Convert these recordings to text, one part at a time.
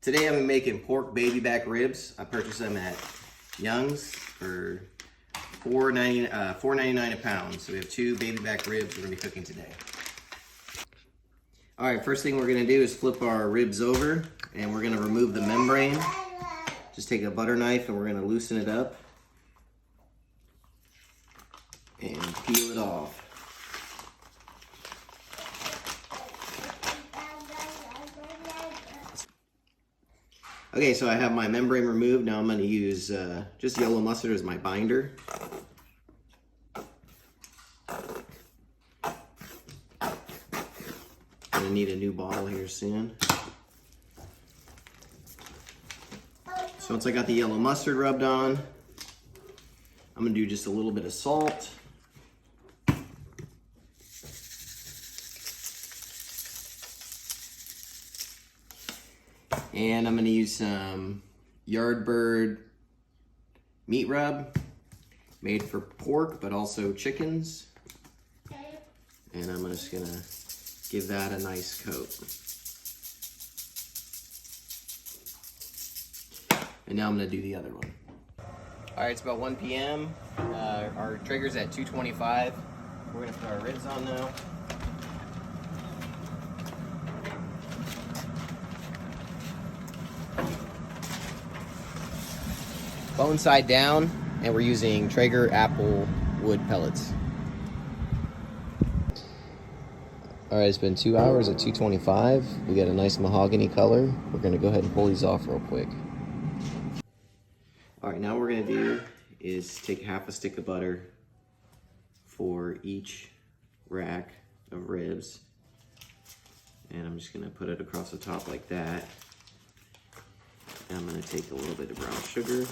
Today I'm making pork baby back ribs. I purchased them at Young's for $4.99 a pound. So we have 2 baby back ribs we're gonna be cooking today. All right, first thing we're gonna do is flip our ribs over and we're gonna remove the membrane. Just take a butter knife and we're gonna loosen it up and peel it off. Okay, so I have my membrane removed. Now I'm going to use just yellow mustard as my binder. I'm going to need a new bottle here soon. So once I got the yellow mustard rubbed on, I'm going to do just a little bit of salt. And I'm going to use some Yardbird meat rub, made for pork, but also chickens. And I'm just going to give that a nice coat. And now I'm going to do the other one. All right, it's about 1 p.m. Our Traeger's at 225. We're going to put our ribs on now. Bone side down, and we're using Traeger apple wood pellets. All right, it's been 2 hours at 225. We got a nice mahogany color. We're gonna go ahead and pull these off real quick. All right, now what we're gonna do is take half a stick of butter for each rack of ribs. And I'm just gonna put it across the top like that. And I'm gonna take a little bit of brown sugar.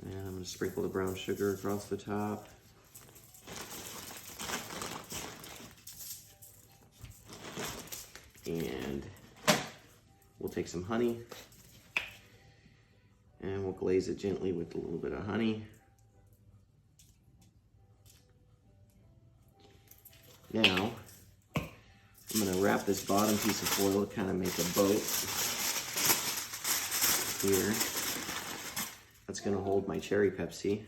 And I'm going to sprinkle the brown sugar across the top. And we'll take some honey. And we'll glaze it gently with a little bit of honey. Now, I'm going to wrap this bottom piece of foil to kind of make a boat here. That's gonna hold my cherry Pepsi.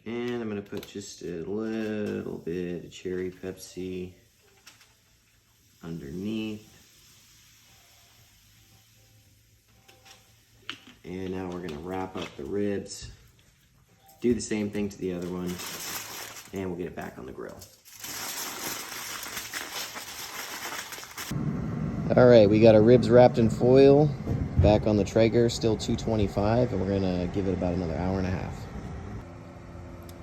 And I'm gonna put just a little bit of cherry Pepsi underneath. And now we're gonna wrap up the ribs. Do the same thing to the other one. And we'll get it back on the grill. All right, we got our ribs wrapped in foil. Back on the Traeger, still 225, and we're gonna give it about another hour and a half.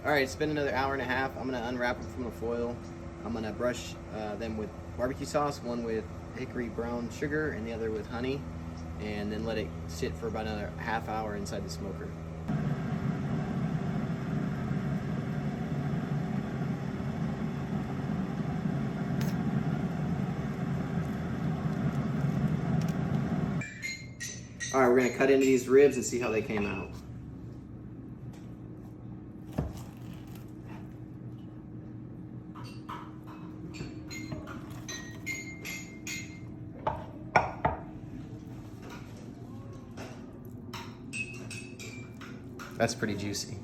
All right, it's been another hour and a half. I'm gonna unwrap them from the foil. I'm gonna brush them with barbecue sauce, one with hickory brown sugar and the other with honey, and then let it sit for about another half hour inside the smoker. All right, we're gonna cut into these ribs and see how they came out. That's pretty juicy.